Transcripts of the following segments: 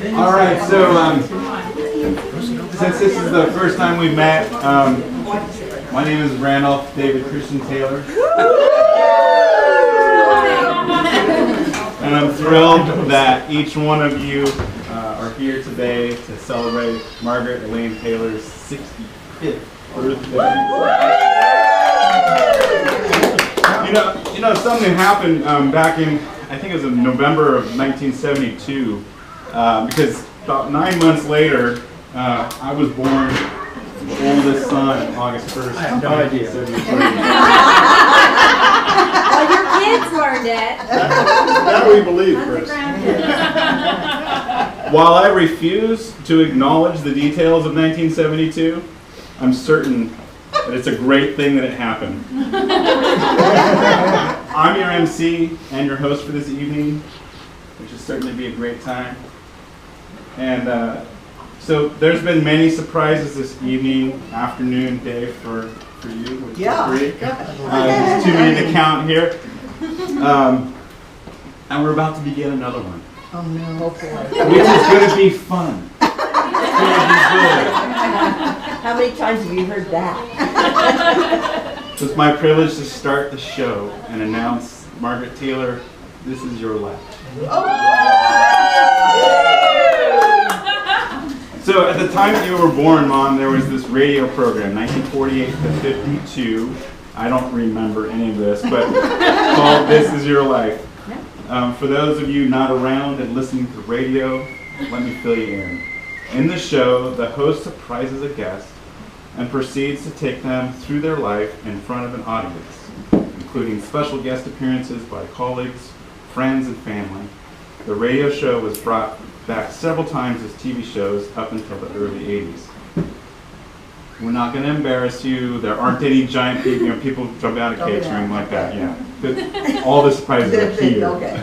All right, so since this is the first time we've met, my name is Randolph David Christian Taylor. And I'm thrilled that each one of you are here today to celebrate Margaret Elaine Taylor's 65th birthday. You know, something happened back in, I think it was in November of 1972, because about 9 months later, I was born the oldest son, August 1st. I have no idea. Well, your kids learned it. That we believe, Chris. While I refuse to acknowledge the details of 1972, I'm certain that it's a great thing that it happened. I'm your MC and your host for this evening, which will certainly be a great time. And so there's been many surprises this evening, afternoon, day for you, which is great. There's too many to count here. And we're about to begin another one. Oh no. Which is going to be fun. It's going to be good. How many times have you heard that? So it's my privilege to start the show and announce, Margaret Taylor, this is your life. So at the time that you were born, Mom, there was this radio program, 1948 to 52. I don't remember any of this, but called This Is Your Life. For those of you not around and listening to the radio, let me fill you in. In the show, the host surprises a guest and proceeds to take them through their life in front of an audience, including special guest appearances by colleagues, friends, and family. The radio show was brought back several times as TV shows up until the early 80s. We're not going to embarrass you. There aren't any giant people jump out of cakes or anything like that. Yeah, all the surprises are here. Okay.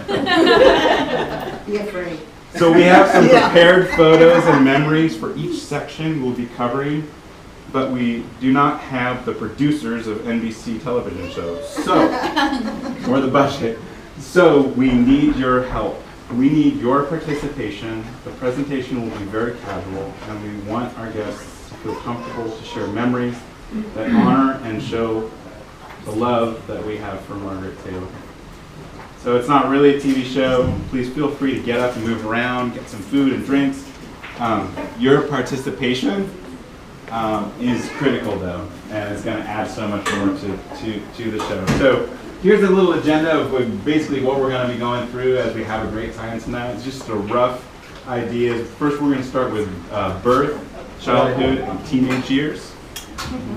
Be afraid. So we have some prepared photos and memories for each section we'll be covering, but we do not have the producers of NBC television shows, or the budget. So we need your help. We need your participation. The presentation will be very casual, and we want our guests to feel comfortable to share memories that honor and show the love that we have for Margaret Taylor. So it's not really a TV show. Please feel free to get up and move around, get some food and drinks. Your participation is critical, though, and it's going to add so much more to the show. So here's a little agenda of basically what we're going to be going through as we have a great time tonight. It's just a rough idea. First, we're going to start with birth, childhood, and teenage years.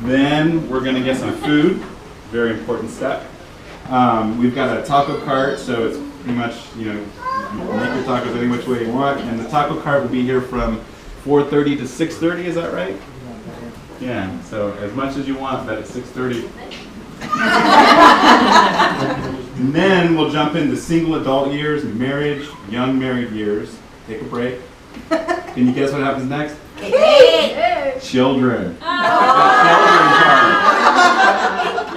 Then we're going to get some food, very important step. We've got a taco cart, so it's pretty much, make your tacos any which way you want. And the taco cart will be here from 4:30 to 6:30, is that right? Yeah, so as much as you want, but at 6:30. And then we'll jump into single adult years, marriage, young married years. Take a break. Can you guess what happens next? Children. Children card.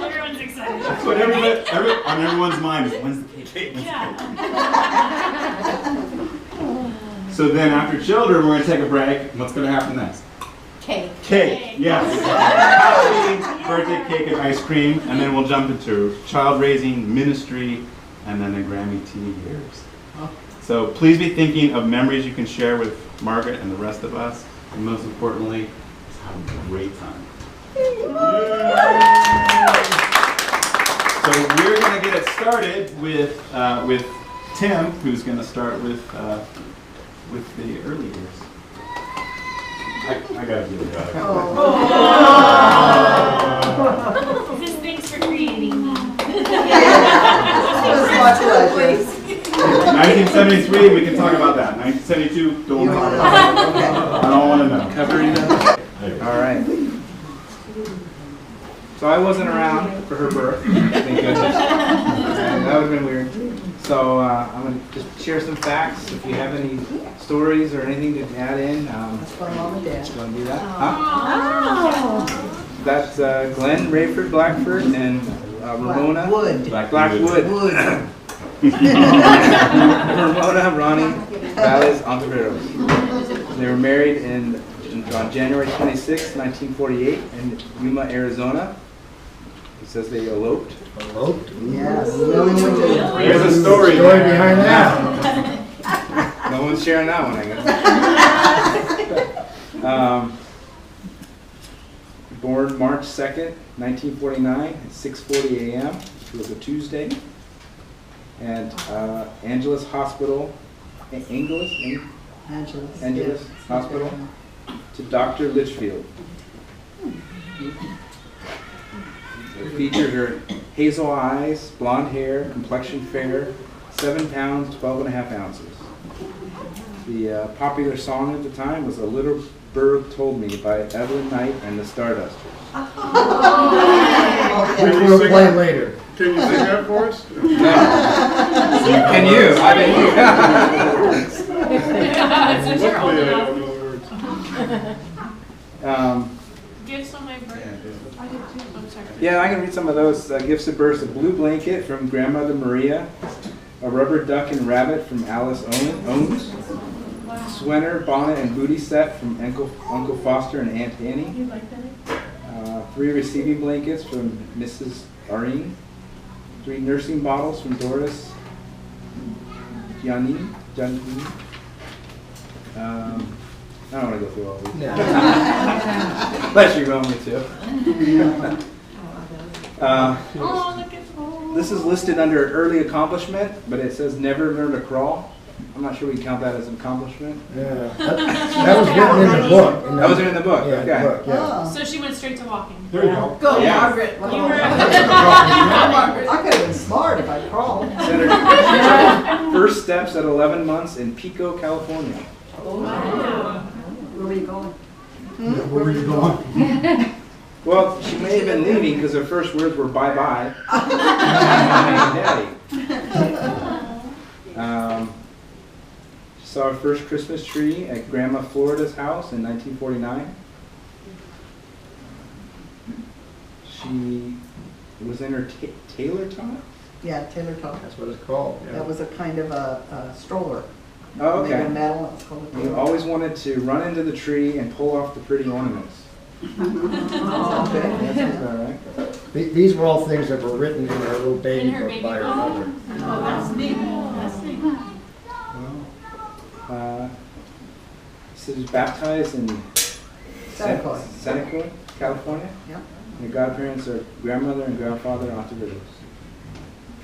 Everyone's excited. That's what on everyone's mind is, when's the cake? So then after children, we're going to take a break. What's going to happen next? Cake. Cake, yes. Happy birthday cake and ice cream. And then we'll jump into child raising, ministry, and then the Grammy T Years. So please be thinking of memories you can share with Margaret and the rest of us. And most importantly, just have a great time. So we're going to get it started with Tim, who's going to start with the early years. I gotta give it a go. Just thanks for creating me. 1973, we can talk about that. 1972, don't talk about that. I don't want to know. Covering that? All right. So I wasn't around for her birth, thank goodness. And that would have been weird. So I'm going to just share some facts. If you have any stories or anything to add in, That's for Mom and Dad. you want to do that? That's Glenn, Rayford, Blackford, and Ramona. Blackwood. Blackwood. Wood. Ramona, Ronnie, Valles, Ontiveros. They were married on January 26, 1948 in Yuma, Arizona. It says they eloped. Eloped? Yes. Really went to- There's a story. Story behind that. No one's sharing that one, I guess. Born March 2nd, 1949 at 6:40 a.m., which was a Tuesday. And Angeles Hospital, Angeles Hospital, to Dr. Litchfield. The features are hazel eyes, blonde hair, complexion fair, 7 pounds, 12.5 ounces. The popular song at the time was A Little Bird Told Me by Evelyn Knight and the Stardusters. Which we'll play later. Can you sing that for us? No. Can you? I mean, Since you're old Luckily, I enough. don't know the words. Gifts on my birthday. I'm sorry. Yeah, I can read some of those gifts of birth. A blue blanket from Grandmother Maria, a rubber duck and rabbit from Alice Owens, sweater, bonnet, and booty set from Uncle Foster and Aunt Annie, You like that? 3 receiving blankets from Mrs. Arine, 3 nursing bottles from Doris Giannini. I don't want to go through all these. Unless you want me to. Oh, look at This is listed under early accomplishment, but it says never learned to crawl. I'm not sure we can count that as an accomplishment. Yeah. That was written in the book. That was in the book, Yeah, okay. the book, yeah. Oh. So she went straight to walking. There you go. Go, Yeah. Margaret. You were- I could have been smart if I crawled. Said her first steps at 11 months in Pico, California. Where were you going? Where were you going? Well, she may have been leaving because her first words were bye-bye. Daddy. She saw her first Christmas tree at Grandma Florida's house in 1949. She was in her Taylor top? Yeah, Taylor Talk. That's what it's called. yeah. That was a kind of a stroller. Oh, Made of okay. metal. It's called a You Taylor. always wanted to run into the tree and pull off the pretty ornaments. Oh, okay. That sounds about right. These were all things that were written in her little baby In her book baby by her book. mother. Oh, that's neat. That's neat. She was baptized in Seneca. Seneca, California. Yep. Her godparents are grandmother and grandfather Ontiveros.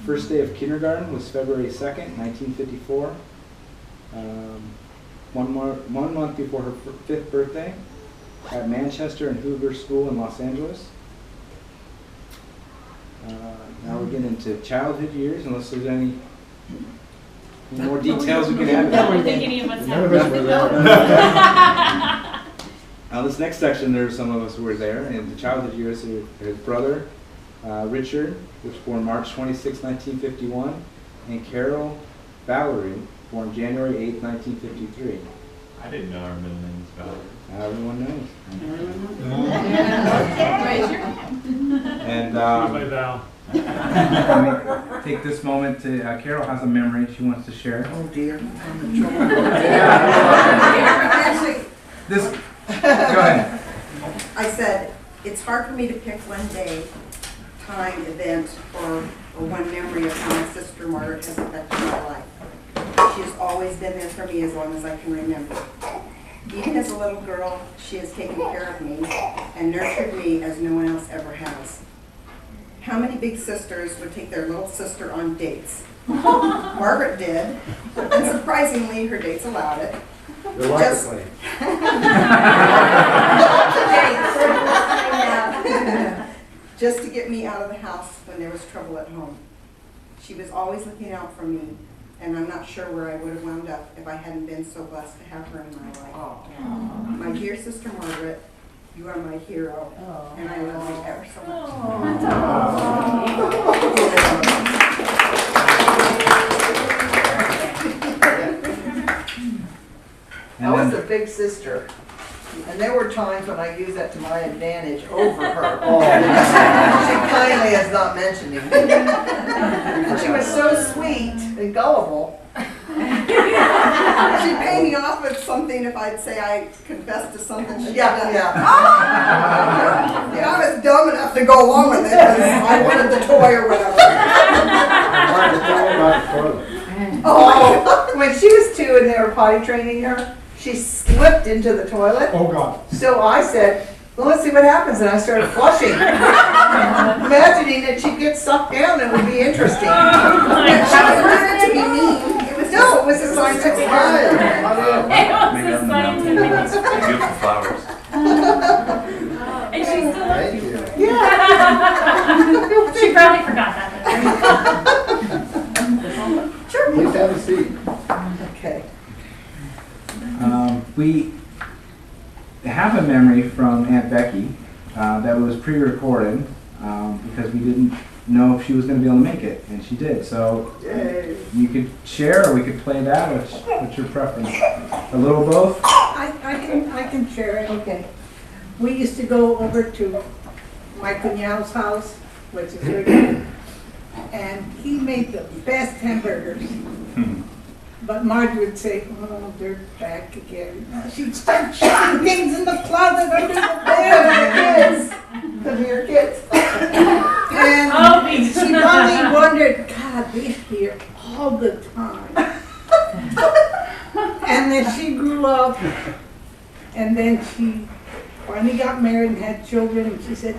First day of kindergarten was February 2nd, 1954. 1 month before her 5th birthday at Manchester and Hoover School in Los Angeles. Now we're getting into childhood years, unless there's any more details we can add. I don't think any of us None of have. us were there. Now this next section, there's some of us who were there, and the childhood years, his brother, Richard, was born March 26, 1951, and Carol Valerie, born January 8, 1953. I didn't know our middle name was Valerie. Now everyone knows. Raise your hand. And My Val. let me take this moment to, Carol has a memory she wants to share. Oh dear. I'm in trouble. Actually, This, go ahead. I said, it's hard for me to pick one day, time, event, or one memory of how my sister Margaret has affected my life. She has always been there for me as long as I can remember. Even as a little girl, she has taken care of me and nurtured me as no one else ever has. How many big sisters would take their little sister on dates? Margaret did, and surprisingly, her dates allowed it. Reluctantly. Just to get me out of the house when there was trouble at home. She was always looking out for me, and I'm not sure where I would have wound up if I hadn't been so blessed to have her in my life. My dear sister Margaret, you are my hero, and I love you ever so I was the big sister. And there were times when I used that to my advantage over her. She kindly has not mentioned it. She was so sweet and gullible. She'd pay me off with something if I'd say I confessed to something she'd done. Yeah. And I was dumb enough to go along with it because I wanted the toy or whatever. Margaret, tell me about the toilet. Oh, when she was 2 and they were potty training her, she slipped into the toilet. Oh, God. So I said, well, let's see what happens, and I started flushing. Imagining that she'd get sucked down, it would be interesting. Oh my She was God. meant to be mean. It was No, it was a scientific It fun. was Maybe the on the mountain. scientific. Beautiful flowers. And she's still Thank you. Yeah. She probably forgot that. Please have a seat. Okay. We have a memory from Aunt Becky that was pre-recorded because we didn't know if she was going to be able to make it, and she did. So Yay. you could share, or we could play that. What's your preference? A little both? I can share it. Okay. We used to go over to my cuñado's house, which is right here, and he made the best hamburgers. But Marge would say, oh, they're back again. She'd start shoving things in the closet under the bed. Come here, kids. And Oh, me she probably wondered, God, they're here all the time. And then she grew up, and then she finally got married and had children, and she said,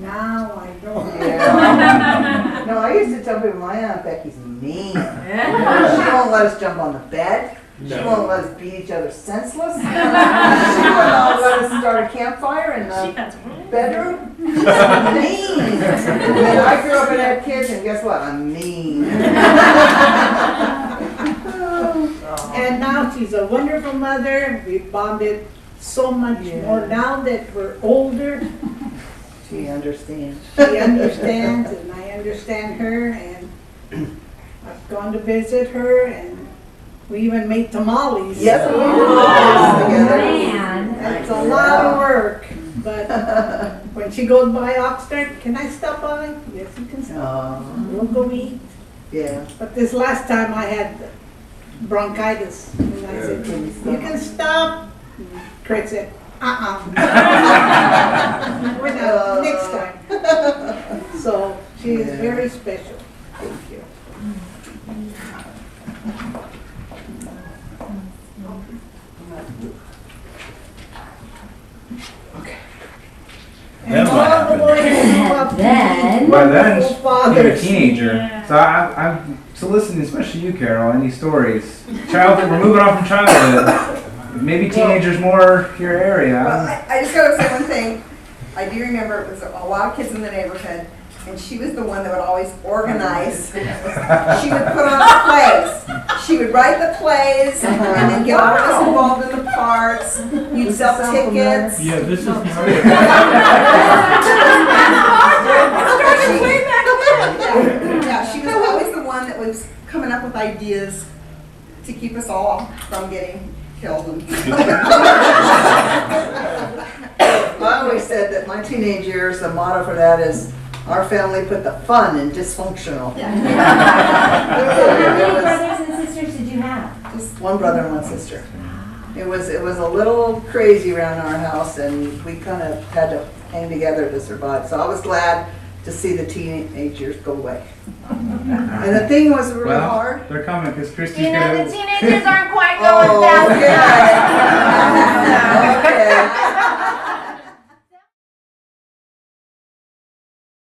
now I know. Yeah. No, I used to tell people my Aunt Becky's mean. She won't let us jump on the bed. She won't let us beat each other senseless. She won't let us start a campfire in She the that's rude. bedroom. She's mean. And I grew up and had kids, and guess what? I'm mean. And now she's a wonderful mother. We bonded so much Yeah. more now that we're older. She understands. She understands and I understand her, and I've gone to visit her, and we even made tamales. Yes, we Oh, do. Man. It's a lot of work, but when she goes by Oxnard, can I stop by? Yes, you can stop. We'll go eat. Yeah. But this last time I had bronchitis, and I said, you can stop. Craig said, we're not, next time. So she is very special. Thank you. And all the boys grew up Then- By then, wonderful you're a fathers. teenager. Yeah. So I'm listening, especially you, Carol, any stories. Childhood, we're moving on from childhood. Maybe teenagers more your area. Well, I just gotta say one thing. I do remember it was a lot of kids in the neighborhood, and she was the one that would always organize. She would put on the plays. She would write the plays, and then get all of us involved in the parts. You'd sell tickets. Yeah, this is Yeah, she was always the one that was coming up with ideas to keep us all from getting killed. I always said that my teenage years, the motto for that is, our family put the fun in dysfunctional. How many brothers and sisters did you have? Just one brother and one sister. It was a little crazy around our house, and we kind of had to hang together to survive. So I was glad to see the teenage years go away. And the thing was really hard. They're coming because Christy's You know, gonna. the teenagers aren't quite going Oh, fast yeah,